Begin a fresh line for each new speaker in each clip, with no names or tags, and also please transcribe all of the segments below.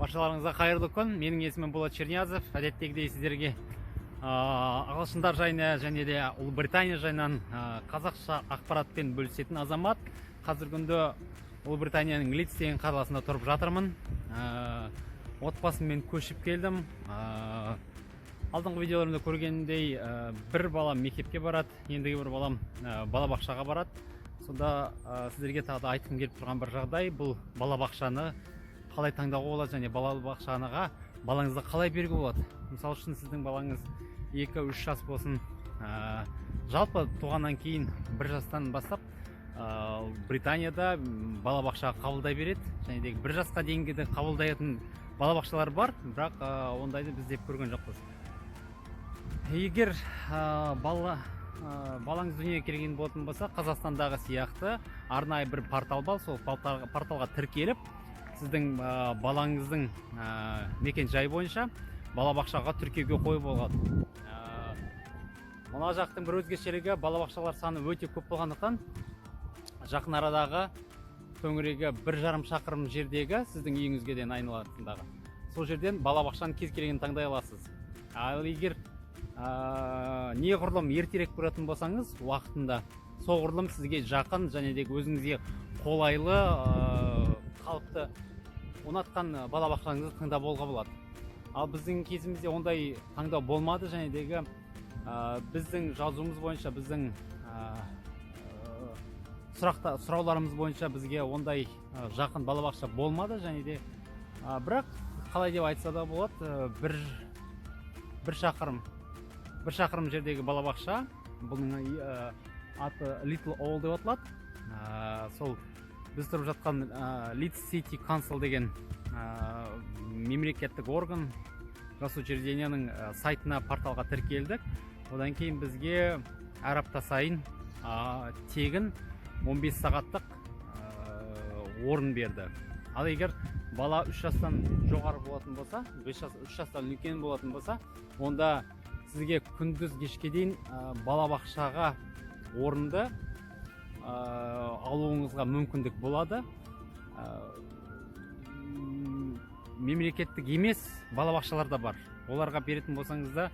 Баршаларыңызға қайырлы күн. Менің есімім Болат Черниязов. Әдеттегідей сіздерге ағылшындар жайына және де Ұлыбритания жайынан қазақша ақпаратпен бөлісетін азамат. Қазіргі күнде Ұлыбританияның Лидс деген қаласында тұрып жатырмын. Отбасыммен көшіп келдім. Алдыңғы видеоларымда көргендей бір балам мектепке барады, ендігі бір балам балабақшаға барады. Сонда сіздерге тағы да айтқым келіп тұрған бір жағдай, бұл балабақшаны қалай таңдауға болады және балабақшаға балаңызды қалай беруге болады. Мысалы үшін сіздің балаңыз 2-3 жас болсын, жалпы туғаннан кейін 1 жастан бастап Британияда балабақшаға қабылдай береді, және де 1 жасқа дейінгі де қабылдайтын балабақшалар бар, бірақ ондайды біз деп көрген жоқпыз. Егер балаңыз дүниеге келген болатын болса, Қазақстандағы сияқты арнайы бір портал бар, сол порталға тіркеліп, сіздің балаңыздың мекен жайы бойынша балабақшаға тіркеуге қойып болады. Мына жақтың бір өзгешелігі, балабақшалар саны өте көп болғандықтан, жақын арадағы төңірегі 1,5 шақырым жердегі сіздің үйіңізге дейін айналатындағы сол жерден балабақшаны кез келген таңдай аласыз. Ал егер неғұрлым ертерек көретін болсаңыз, уақытында соғұрлым сізге жақын және де өзіңізге қолайлы қалыпты ұнатқан балабақшаңызды таңдап алуға болады. Ал біздің кезімізде ондай таңдау болмады, және де біздің жазуымыз бойынша, біздің сұрауларымыз бойынша бізге ондай жақын балабақша болмады, және де бірақ қалай деп айтса да болады, бір шақырым жердегі балабақша, бұның аты Little Owl деп аталады. Сол біз тұрып жатқан Leeds City Council деген мемлекеттік орган, жас учрежденияның сайтына, порталға тіркелдік. Одан кейін бізге әр апта сайын тегін 15 сағаттық орын берді. Ал егер бала 3 жастан жоғары болатын болса, 3 жастан үлкен болатын болса, онда сізге күндіз кешке дейін балабақшаға орынды алуыңызға мүмкіндік болады. Мемлекеттік емес балабақшалар да бар. Оларға беретін болсаңыз да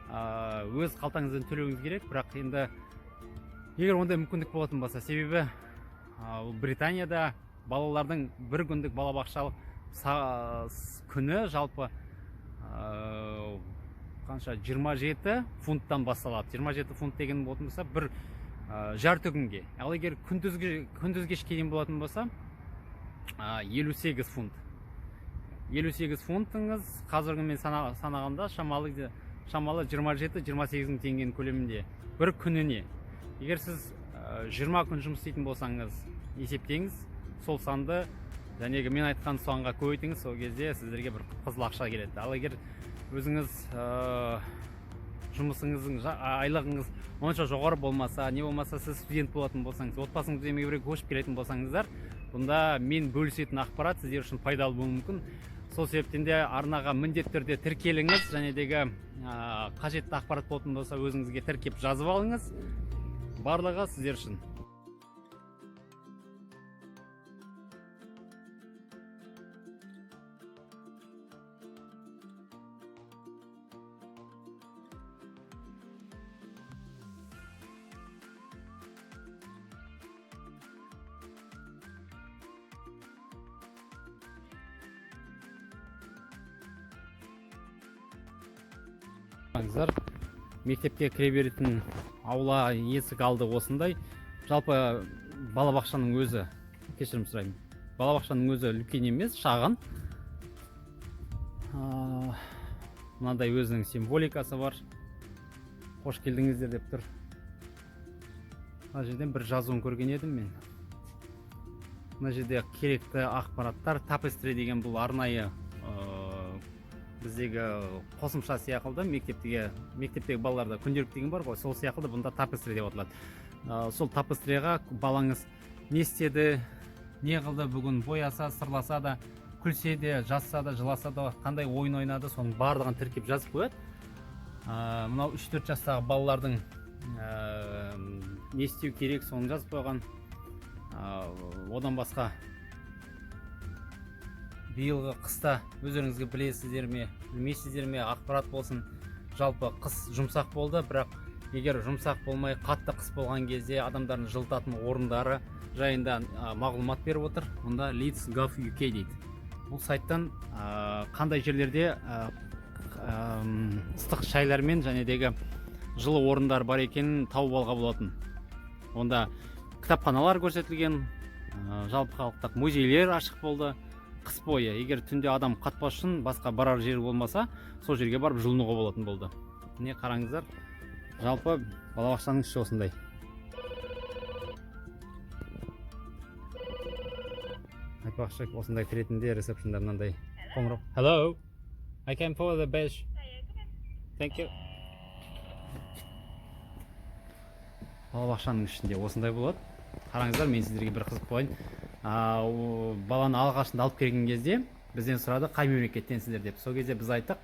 өз қалтаңыздан төлеуіңіз керек, бірақ енді егер ондай мүмкіндік болатын болса, себебі Британияда балалардың бір күндік балабақшалық күні жалпы қанша 27 фунттан басталады. 27 фунт деген болатын болса, бір жарты күнге. Ал егер күндіз кешке дейін болатын болса, 58 фунт. 58 фунтыңыз қазіргі мен санағанда шамалы 27-28 мың теңгенің көлемінде бір күніне. Егер сіз 20 күн жұмыс істейтін болсаңыз, есептеңіз, сол санды жәнегі мен айтқан санға көбейтіңіз, сол кезде сіздерге бір қызыл ақша келеді. Ал егер өзіңіз жұмысыңыздың айлығыңыз онша жоғары болмаса, не болмаса сіз студент болатын болсаңыз, отбасыңызбен бірге көшіп келетін болсаңыздар, бұнда мен бөлісетін ақпарат сіздер үшін пайдалы болуы мүмкін. Сол себептен де арнаға міндетті түрде тіркеліңіз, және де қажетті ақпарат болатын болса, өзіңізге тіркеп жазып алыңыз. Барлығы сіздер үшін. Мектепке кіре беретін аула есік алды осындай. Жалпы балабақшаның өзі, кешірім сұраймын, балабақшаның өзі үлкен емес, шағын. Мынандай өзінің символикасы бар. Қош келдіңіздер деп тұр. Мына жерден бір жазуын көрген едім мен. Мына жерде керекті ақпараттар, Tapestry деген бұл арнайы біздегі қосымша сияқылды, мектептегі балаларда күнделік деген бар ғой, сол сияқылды бұнда Tapestry деп аталады. Сол Tapestry'ға балаңыз не істеді, не қылды бүгін, бояса, сырласа да, күлсе де, жазса да, жыласа да, қандай ойын ойнады, соның барлығын тіркеп жазып қояды. Мынау 3-4 жастағы балалардың не істеу керек, соны жазып қойған. Одан басқа биылғы қыста өздеріңізге білесіздер ме білмейсіздер ме, ақпарат болсын, жалпы қыс жұмсақ болды, бірақ егер жұмсақ болмай қатты қыс болған кезде адамдардың жылытатын орындары жайында мағлұмат беріп отыр. Онда Leeds Gulf UK дейді. Бұл сайттан қандай жерлерде ыстық шайлармен және дегі жылы орындар бар екенін тауып алуға болатын. Онда кітапханалар көрсетілген, жалпы халықтық музейлер ашық болды. Қыс бойы егер түнде адам қатпас үшін басқа барар жер болмаса, сол жерге барып жылынуға болатын болды. Міне қараңыздар, жалпы балабақшаның іші осындай. Айтпақшы, осындай кіретінде ресепшнда мынандай қоңырау. Hello, I came for the beige. Thank you. Балабақшаның ішінде осындай болады. Қараңыздар, мен сіздерге бір қызық қойын. Баланы алғашында алып келген кезде бізден сұрады, қай мемлекеттенсіздер деп. Сол кезде біз айттық,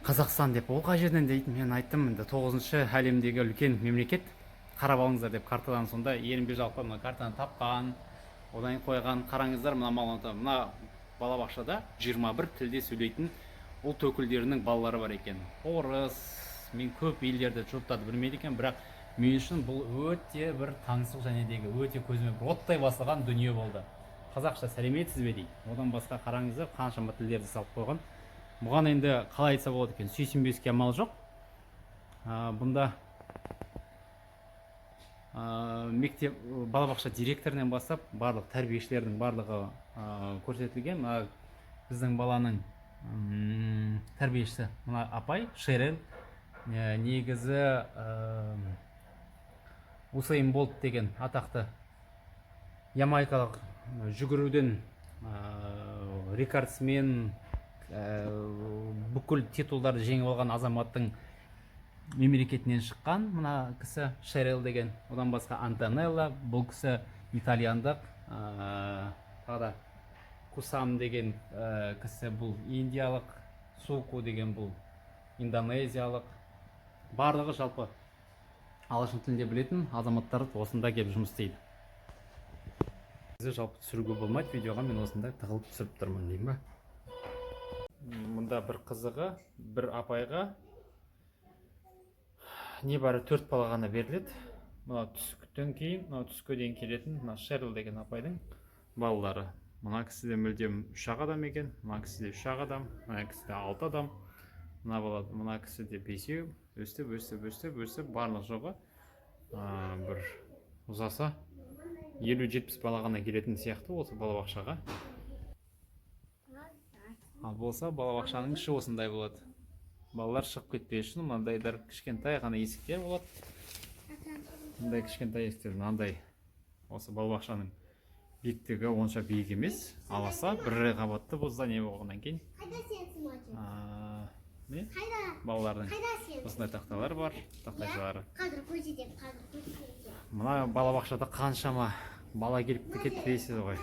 Қазақстан деп. Ол қай жерден дейді. Мен айттым, 9-шы әлемдегі үлкен мемлекет, қарап алыңыздар деп картадан. Сонда ерінбей жалпы картаны тапқан, одан қойған. Қараңыздар, мына балабақшада 21 тілде сөйлейтін ұлт өкілдерінің балалары бар екен. Орыс, мен көп елдерді жұрттарды білмейді екен, бірақ мен үшін бұл өте бір таңсық және дегі өте көзіме бір оттай басылған дүние болды. Қазақша сәлеметсіз бе дейді. Одан басқа қараңыздар, қаншама тілдерді салып қойған. Бұған енді қалай айтса болады екен, сүйсінбеске амал жоқ. Бұнда мектеп балабақша директорынан бастап барлық тәрбиешілердің барлығы көрсетілген. Біздің баланың тәрбиешісі мына апай Шерел, негізі Усейн Болт деген атақты ямайкалық жүгіруден рекордсмен, бүкіл титулдарды жеңіп алған азаматтың мемлекетінен шыққан мына кісі Шерел деген. Одан басқа Антонелла, бұл кісі итальяндық, тағы Кусам деген кісі, бұл индиялық, Суку деген бұл индонезиялық. Барлығы жалпы ағылшын тілінде білетін азаматтар осында келіп жұмыс істейді. Жалпы түсіруге болмайды видеоға, мен осында тығылып түсіріп тұрмын деймін ба. Мұнда бір қызығы, бір апайға небәрі 4 бала ғана беріледі. Мына түстен кейін, түске дейін келетін мына Шерл деген апайдың балалары. Мына кісіде мүлдем 3 адам екен, мына кісіде 3 адам, мына кісіде 6 адам, мына кісіде 5, өстіп, барлық жоғы бір ұзаса 50-70 бала ғана келетін сияқты осы балабақшаға. Ал болса балабақшаның іші осындай болады. Балалар шығып кетпей үшін мынандайдар кішкентай ғана есіктер болады. Мындай кішкентай есіктер, мынандай. Осы балабақшаның биіктігі онша биік емес. Аласа бір қабатты болса не болғаннан кейін. Балалардың осындай тақталар бар, тақтайшалары. Мына балабақшада қаншама бала келіп кетті дейсіз ғой.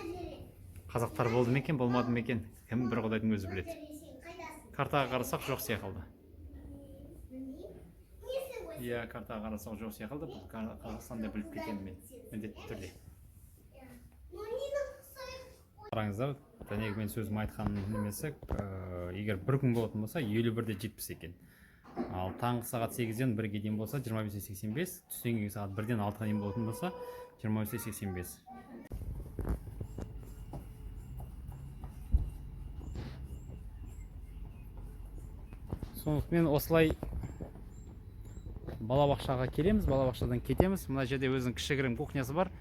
Қазақтар болды ма екен, болмады ма екен? Кім бір құдайдың өзі біледі. Картаға қарасақ жоқ сияқты. Иә, картаға қарасақ жоқ сияқты. Бұл Қазақстанда біліп кетемін мен, міндетті түрде. Қараңыздар, мен сөзім айтқаным немесі, егер бір күн болатын болса 51-де 70 екен. Ал таңғы сағат 8-ден 1-ге дейін болса 25-85, түстен кейін сағат 1-ден 6-ға дейін болатын болса 25-85. Сондықтан осылай балабақшаға келеміз, балабақшадан кетеміз. Мына жерде өзінің кішігірім кухнясы бар.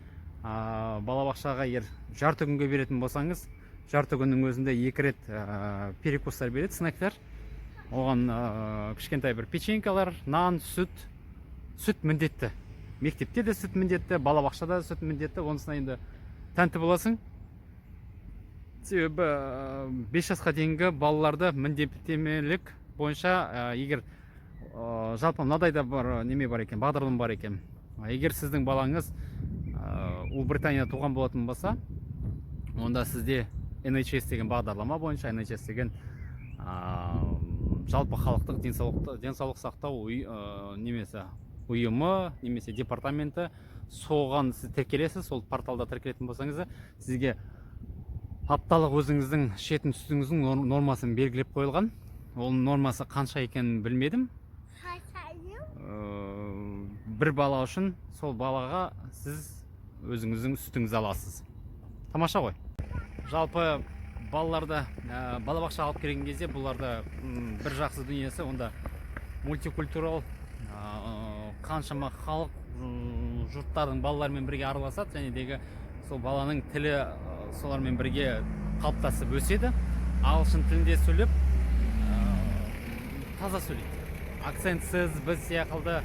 Балабақшаға егер жарты күнге беретін болсаңыз, жарты күннің өзінде 2 рет перекустар береді, снектер. Оған кішкентай бір печенькалар, нан, сүт міндетті. Мектепте де сүт міндетті, балабақшада сүт міндетті. Онысына енді тәнті боласың. Себебі 5 жасқа дейінгі балаларды міндеттемелік бойынша егер жалпы мынадай да бар неме бар екен, бағдарлама бар екен. Егер сіздің балаңыз Ұлыбританияда туған болатын болса, онда сізде NHS деген бағдарлама бойынша, NHS деген жалпы халықтық денсаулық сақтау ұйымы немесе департаменті, соған сіз тіркелесіз. Сол порталда тіркелетін болсаңыз, сізге апталық өзіңіздің ішетін сүтіңіздің нормасын белгілеп қойылған. Ол нормасы қанша екенін білмедім. Бір бала үшін сол балаға сіз өзіңіздің сүтіңізді аласыз. Тамаша ғой. Жалпы балаларды балабақшаға алып келген кезде бұларда бір жақсы дүниесі, онда мультикультурал, қаншама халық жұрттардың балалармен бірге араласады, және дегі сол баланың тілі солармен бірге қалыптасып өседі. Ағылшын тілінде сөйлеп, таза сөйлейді. Акцентсіз, біз сияқылды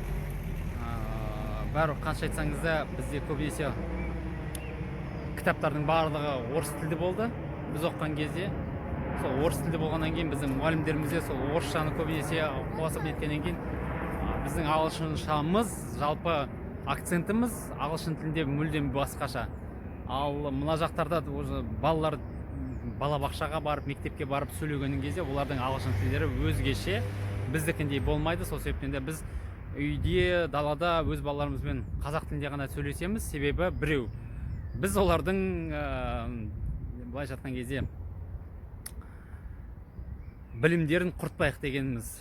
бәрі қанша айтсаңыз да, бізде көбінесе кітаптардың барлығы орыс тілді болды. Біз оқыған кезде, сол орыс тілді болғаннан кейін біздің мұғалімдерімізде сол орысшаны көбінесе қосып неткеннен кейін біздің ағылшыншамыз, жалпы акцентіміз ағылшын тілінде мүлдем басқаша. Ал мына жақтарда балалар балабақшаға барып, мектепке барып сөйлеген кезде олардың ағылшын тілдері өзгеше, біздікіндей болмайды. Сол себептен де біз үйде, далада өз балаларымызбен қазақ тілінде ғана сөйлесеміз. Себебі біреу, біз олардың былай жатқан кезде білімдерін құртпайық дегеніміз.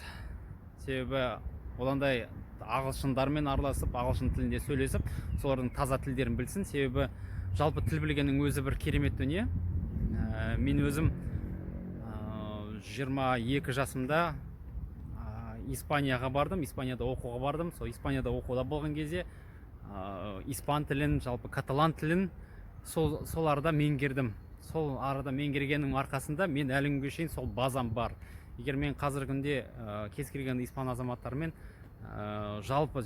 Себебі оландай ағылшындармен араласып, ағылшын тілінде сөйлесіп, солардың таза тілдерін білсін. Себебі жалпы тіл білгеннің өзі бір керемет дүние. Мен өзім 22 жасымда Испанияға бардым, Испанияда оқуға бардым. Сол Испанияда оқуда болған кезде испан тілін, жалпы каталан тілін сол арада меңгердім. Сол арада меңгергеннің арқасында мен әлі күнге шейін сол базам бар. Егер мен қазіргі күнде кез келген испан азаматтарымен жалпы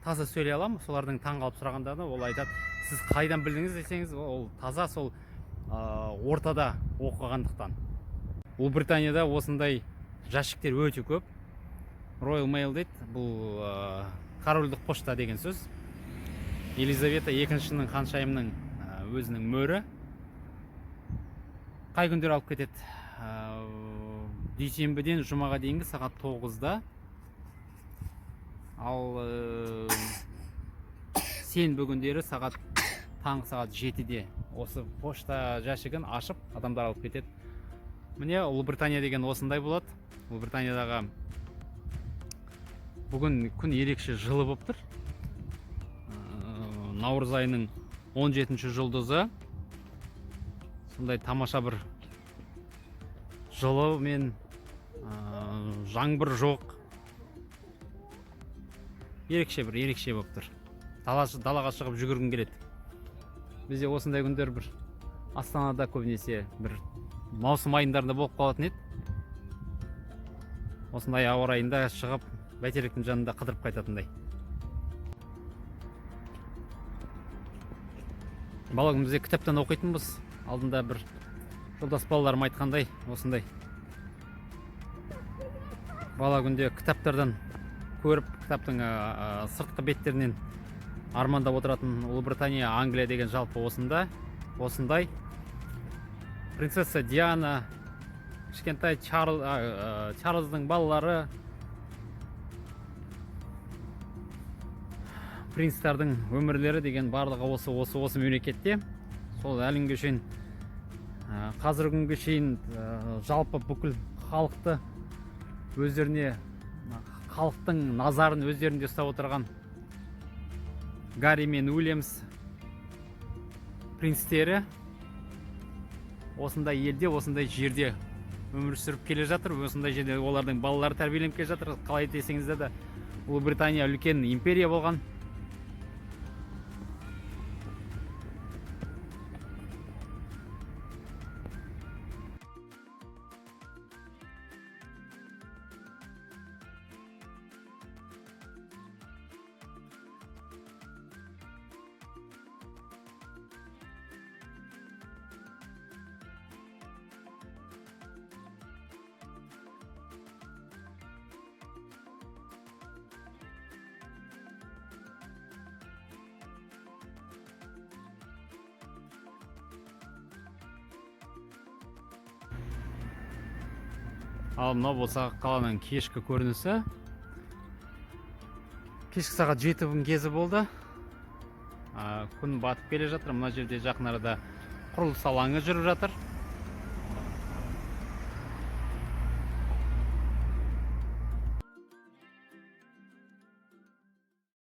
таза сөйлей аламын, солардың таңғалып сұрағандарда ол айтады, сіз қайдан білдіңіз десеңіз, ол таза сол ортада оқығандықтан. Ұлыбританияда осындай жәшіктер өте көп. Royal Mail дейді, бұл корольдік пошта деген сөз. Елизавета екіншінің ханшайымның өзінің мөрі. Қай күндер алып кетеді? Дүйсенбіден жұмаға дейінгі сағат 9-да. Ал сенбі күндері таңғы сағат 7-де осы пошта жәшігін ашып адамдар алып кетеді. Міне, Ұлыбритания деген осындай болады. Ұлыбританиядағы бүгін күн ерекше жылы болып тұр. Наурыз айының 17-ші жұлдызы. Сондай тамаша бір жылы мен жаңбыр жоқ. Ерекше болып тұр. Далаға шығып жүгіргім келеді. Бізде осындай күндер бір Астанада көбінесе бір маусым айындарында болып қалатын еді. Осындай ауа райында шығып бәйтеректің жанында қыдырып қайтатындай. Бала күнімізде кітаптан оқитынбыз. Алдында бір жолдас балаларым айтқандай, осындай бала күнде кітаптардан көріп, кітаптың сыртқы беттерінен армандап отыратын Ұлыбритания, Англия деген жалпы осындай. Принцесса Диана, кішкентай Чарльздың балалары, принцтардың өмірлері деген барлығы осы мемлекетте. Сол әлі күнге шейін, қазіргі күнге шейін жалпы бүкіл халықты өздеріне, халықтың назарын өздерінде ұстап отырған Гарри мен Уильямс принцтері осындай елде, осындай жерде өмір сүріп келе жатыр. Осындай жерде олардың балалары тәрбиеленіп келе жатыр. Қалай десеңізде де Ұлыбритания үлкен империя болған. Ал мынау болса қаланың кешкі көрінісі. Кешкі сағат 7 кезі болды. Күн батып келе жатыр. Мына жерде жақын арада құрылыс алаңы жүріп жатыр.